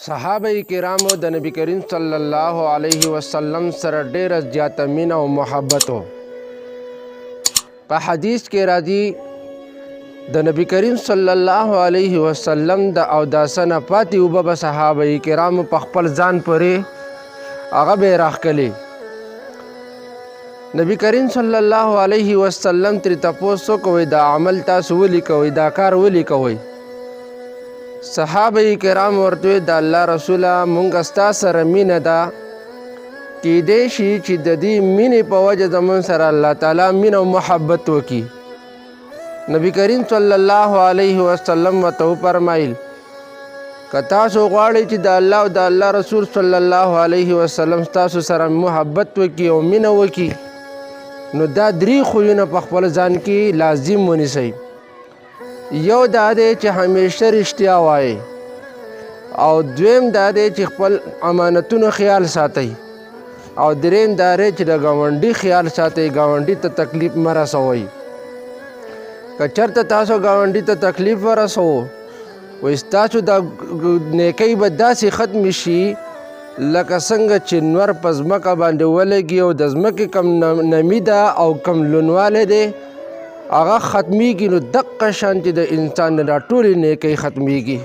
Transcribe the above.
صحابه کرامو د نبی کریم صلی الله علیه وسلم سره ډیره زیاته مینه او محبت و. په حدیث کې راځي د نبی کریم صلی الله علیه وسلم د اوداسه نه پاتې اوبه به صحابه کرامو په خپل ځان پورې هغه به یې راښکلې. نبی کریم صلی الله علیه وسلم ترې تپوس وکوئ دا عمل تاسو ولې کوئ، دا کار ولې کوئ؟ صحابه کرام ورته ویل د الله رسوله مونږ ستا سره مینه ده، کیدای شي چې د دې مینې په وجه زمون سره الله تعالی مینه او محبت وکړي. نبی کریم صلی الله علیه وسلم ورته وفرمایل که تاسو غواړئ چې د الله او د الله رسول صلی الله علیه وسلم تاسو سره محبت وکړي او مینه وکړي نو دا درې خویونه په خپل ځان کې لازم ونیسئ. یو دا دی چې همیشه رښتیا وایئ، او دویم دا دی چې خپل امانتونو خیال ساتئ، او دریم دا دی چې د ګاونډي خیال ساتئ، ګاونډي ته تکلیف مه رسوئ. که چېرته تاسو ګاونډي ته تکلیف ورسوو وایي ستاسو دا نیکۍ به داسې ختمې شي لکه څنګه چې نور په ځمکه باندې ولګي او د ځمکې کم نمي ده او کم لونوالی دی هغه ختمیږي، نو دقه شان چې د انسان دا ټولې نیکۍ ختمیږي.